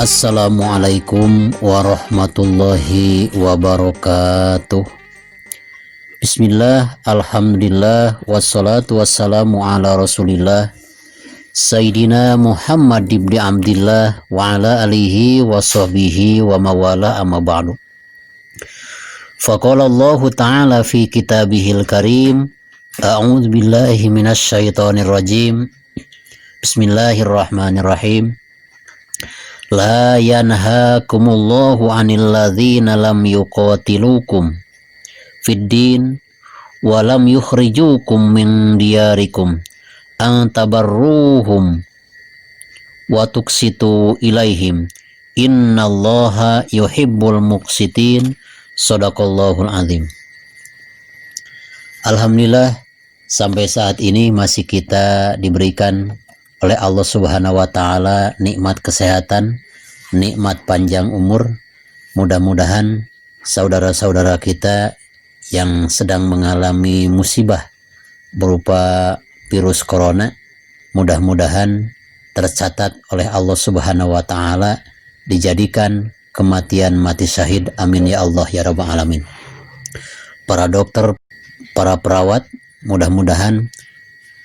Assalamualaikum warahmatullahi wabarakatuh. Bismillah, alhamdulillah, wassalatu wassalamu ala rasulillah Sayyidina Muhammad ibn Abdillah wa ala alihi wa sahbihi wa mawala amma ba'du. Faqala Allah ta'ala fi kitabihil karim, a'udzu billahi minasy syaithanir rajim. Bismillahirrahmanirrahim. La yanhaakumullahu 'anil ladzina lam yuqatilukum fid din wa lam yukhrijukum min diyarikum an tabarruhum wa tuqsitu ilaihim innallaha yuhibbul muqsitin. Shadaqallahul azim. Alhamdulillah, sampai saat ini masih kita diberikan oleh Allah Subhanahu wa Ta'ala nikmat kesehatan, nikmat panjang umur. Mudah-mudahan saudara-saudara kita yang sedang mengalami musibah berupa virus corona, mudah-mudahan tercatat oleh Allah Subhanahu wa Ta'ala, dijadikan kematian mati syahid. Amin ya Allah ya Rabbal alamin. Para dokter, para perawat, mudah-mudahan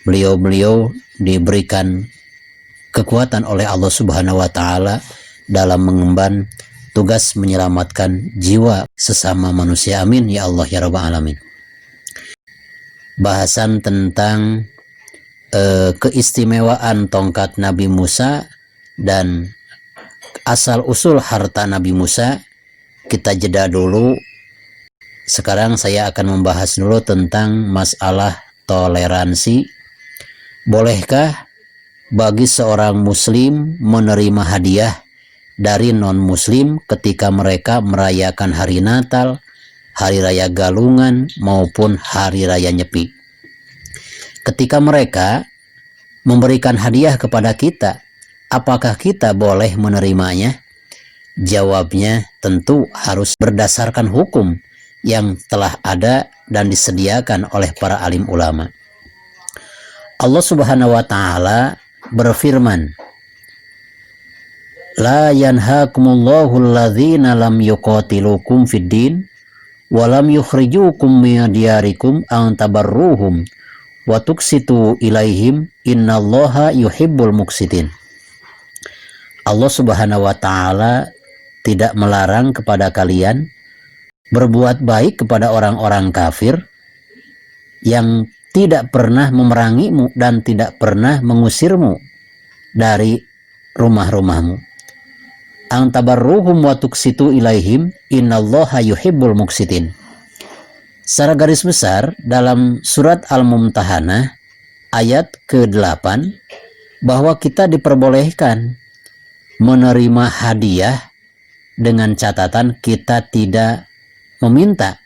beliau-beliau diberikan kekuatan oleh Allah Subhanahu wa Ta'ala dalam mengemban tugas menyelamatkan jiwa sesama manusia. Amin ya Allah ya Rabbal alamin. Bahasan tentang keistimewaan tongkat Nabi Musa dan asal usul harta Nabi Musa kita jeda dulu. Sekarang saya akan membahas dulu tentang masalah toleransi. Bolehkah bagi seorang muslim menerima hadiah dari non-muslim ketika mereka merayakan hari Natal, hari raya Galungan, maupun hari raya Nyepi? Ketika mereka memberikan hadiah kepada kita, apakah kita boleh menerimanya? Jawabnya tentu harus berdasarkan hukum yang telah ada dan disediakan oleh para alim ulama. Allah Subhanahu wa Ta'ala berfirman, La yanhaakumullahu alladzina lam yuqatilukum fid din wa lam yukhrijukum min diyarikum an tabarruhum wa tuqsitu ilaihim innallaha yuhibbul muqsitin. Allah Subhanahu wa Ta'ala tidak melarang kepada kalian berbuat baik kepada orang-orang kafir yang tidak pernah memerangimu dan tidak pernah mengusirmu dari rumah-rumahmu. Ang tabarruhum wa tuqsitu ilaihim innallaha yuhibbul muqsitin. Secara garis besar dalam surat Al-Mumtahanah ayat ke-8 bahwa kita diperbolehkan menerima hadiah dengan catatan kita tidak meminta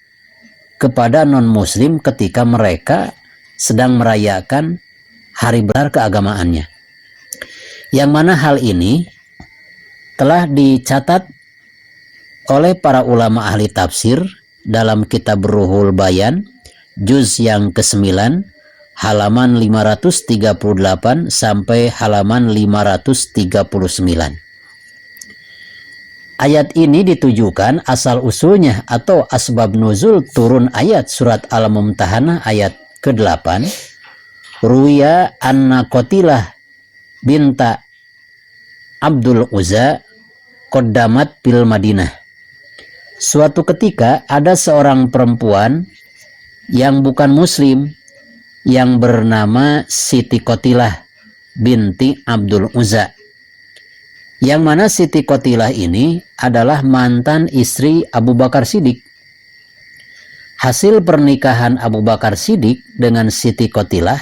kepada non-muslim ketika mereka sedang merayakan hari besar keagamaannya. Yang mana hal ini telah dicatat oleh para ulama ahli tafsir dalam kitab Ruhul Bayan juz yang ke-9 halaman 538 sampai halaman 539. Ayat ini ditujukan asal usulnya atau asbab nuzul turun ayat surat Al-Mumtahanah ayat ke-8. Ruwiya anna Qatilah binta Abdul Uzza qaddamat bil Madinah. Suatu ketika ada seorang perempuan yang bukan muslim yang bernama Siti Qatilah binti Abdul Uzza, yang mana Siti Qatilah ini adalah mantan istri Abu Bakar Siddiq. Hasil pernikahan Abu Bakar Siddiq dengan Siti Qatilah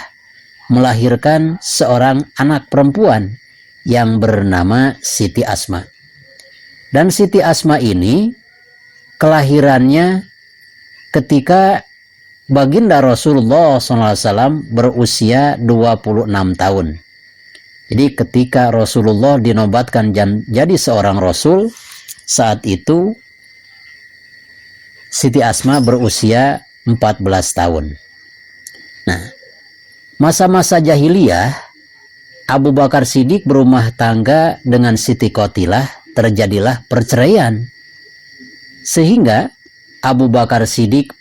melahirkan seorang anak perempuan yang bernama Siti Asma. Dan Siti Asma ini kelahirannya ketika baginda Rasulullah SAW berusia 26 tahun. Jadi ketika Rasulullah dinobatkan jadi seorang Rasul, saat itu Siti Asma berusia 14 tahun. Nah, masa-masa jahiliyah Abu Bakar Siddiq berumah tangga dengan Siti Qatilah terjadilah perceraian. Sehingga Abu Bakar Siddiq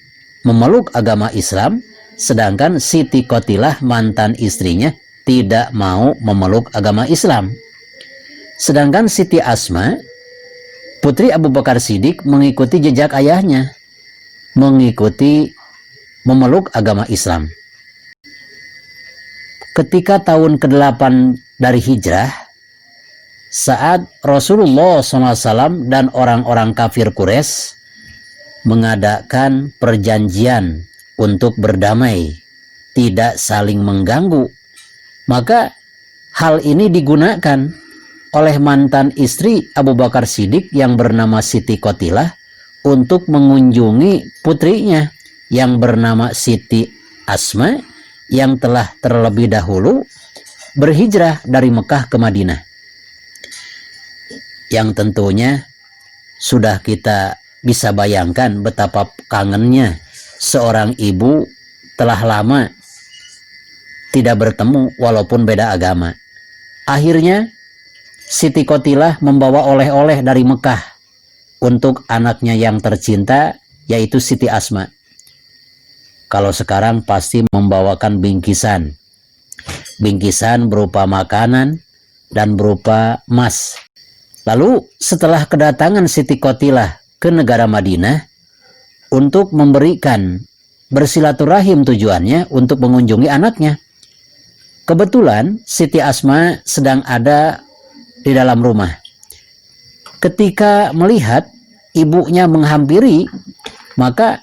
memeluk agama Islam, sedangkan Siti Qatilah mantan istrinya tidak mau memeluk agama Islam. Sedangkan Siti Asma, putri Abu Bakar Siddiq, mengikuti jejak ayahnya, memeluk agama Islam. Ketika tahun ke-8 dari hijrah, saat Rasulullah SAW dan orang-orang kafir Quraisy mengadakan perjanjian untuk berdamai, tidak saling mengganggu, maka hal ini digunakan oleh mantan istri Abu Bakar Siddiq yang bernama Siti Qatilah untuk mengunjungi putrinya yang bernama Siti Asma yang telah terlebih dahulu berhijrah dari Mekah ke Madinah. Yang tentunya sudah kita bisa bayangkan betapa kangennya seorang ibu telah lama tidak bertemu walaupun beda agama. Akhirnya Siti Qatilah membawa oleh-oleh dari Mekah untuk anaknya yang tercinta, yaitu Siti Asma. Kalau sekarang pasti membawakan bingkisan. Bingkisan berupa makanan dan berupa emas. Lalu setelah kedatangan Siti Qatilah ke negara Madinah untuk memberikan bersilaturahim, tujuannya untuk mengunjungi anaknya. Kebetulan Siti Asma sedang ada di dalam rumah. Ketika melihat ibunya menghampiri, maka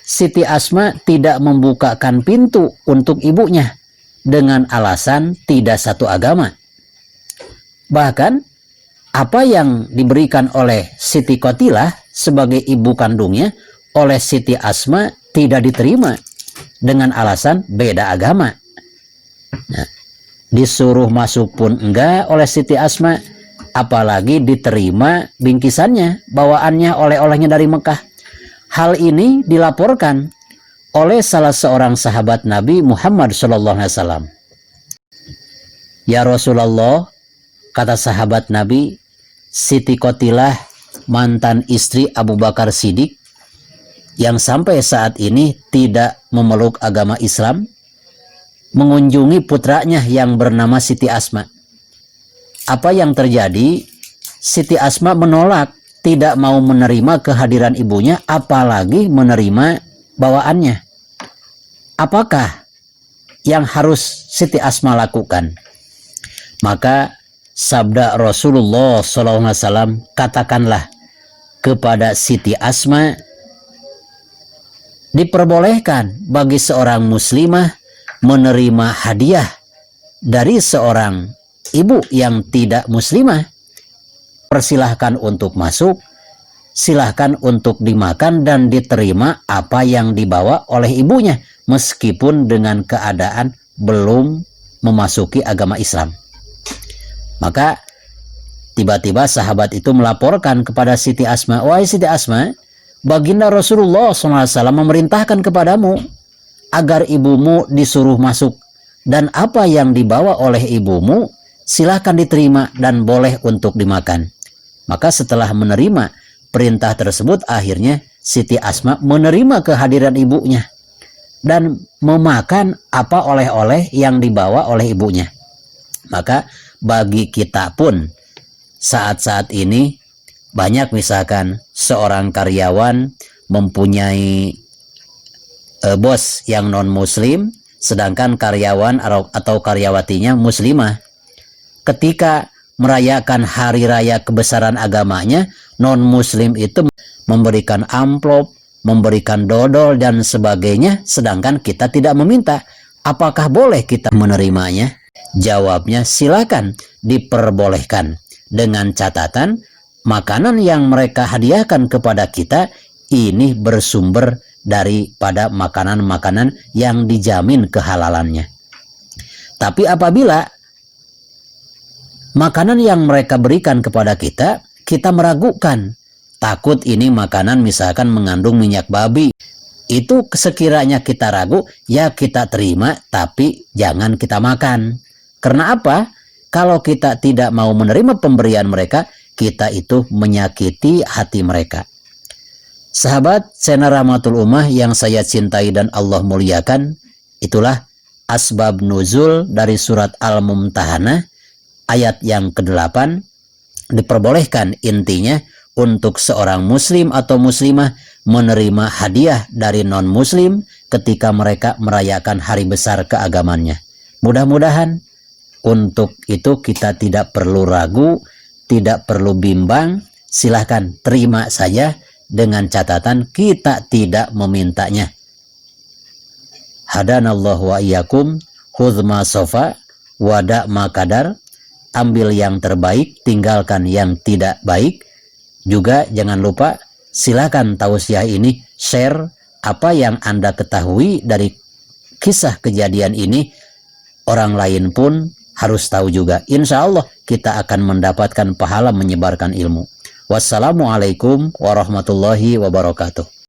Siti Asma tidak membukakan pintu untuk ibunya dengan alasan tidak satu agama. Bahkan apa yang diberikan oleh Siti Qatilah sebagai ibu kandungnya oleh Siti Asma tidak diterima dengan alasan beda agama. Nah, disuruh masuk pun enggak oleh Siti Asma, apalagi diterima bingkisannya, bawaannya, oleh-olehnya dari Mekah. Hal ini dilaporkan oleh salah seorang sahabat Nabi Muhammad SAW. Ya Rasulullah, kata sahabat Nabi, Siti Qatilah mantan istri Abu Bakar Siddiq yang sampai saat ini tidak memeluk agama Islam, mengunjungi putranya yang bernama Siti Asma. Apa yang terjadi? Siti Asma menolak, tidak mau menerima kehadiran ibunya, apalagi menerima bawaannya. Apakah yang harus Siti Asma lakukan? Maka sabda Rasulullah SAW, katakanlah kepada Siti Asma, diperbolehkan bagi seorang muslimah menerima hadiah dari seorang ibu yang tidak muslimah. Persilahkan untuk masuk, silahkan untuk dimakan dan diterima apa yang dibawa oleh ibunya, meskipun dengan keadaan belum memasuki agama Islam. Maka tiba-tiba sahabat itu melaporkan kepada Siti Asma, wahai Siti Asma, baginda Rasulullah SAW memerintahkan kepadamu agar ibumu disuruh masuk, dan apa yang dibawa oleh ibumu silahkan diterima dan boleh untuk dimakan. Maka setelah menerima perintah tersebut, akhirnya Siti Asma menerima kehadiran ibunya dan memakan apa oleh-oleh yang dibawa oleh ibunya. Maka bagi kita pun saat-saat ini banyak, misalkan seorang karyawan mempunyai bos yang non muslim, sedangkan karyawan atau karyawatinya muslimah. Ketika merayakan hari raya kebesaran agamanya, non muslim itu memberikan amplop, memberikan dodol dan sebagainya, sedangkan kita tidak meminta. Apakah boleh kita menerimanya? Jawabnya silakan, diperbolehkan, dengan catatan makanan yang mereka hadiahkan kepada kita ini bersumber daripada makanan-makanan yang dijamin kehalalannya. Tapi apabila makanan yang mereka berikan kepada kita, kita meragukan, takut ini makanan misalkan mengandung minyak babi, itu sekiranya kita ragu, ya kita terima, tapi jangan kita makan. Karena apa? Kalau kita tidak mau menerima pemberian mereka, kita itu menyakiti hati mereka. Sahabat channel Rahmatul Ummah yang saya cintai dan Allah muliakan, itulah asbab nuzul dari surat Al-Mumtahanah ayat yang ke-8. Diperbolehkan intinya untuk seorang muslim atau muslimah menerima hadiah dari non-muslim ketika mereka merayakan hari besar keagamannya. Mudah-mudahan untuk itu kita tidak perlu ragu, tidak perlu bimbang, silahkan terima saja dengan catatan kita tidak memintanya. Hadanallahu wa iyyakum, hudma sofa, wada makadar, ambil yang terbaik, tinggalkan yang tidak baik. Juga jangan lupa silakan tausiah ini share apa yang Anda ketahui dari kisah kejadian ini, orang lain pun harus tahu juga. Insya Allah kita akan mendapatkan pahala menyebarkan ilmu. Wassalamualaikum warahmatullahi wabarakatuh.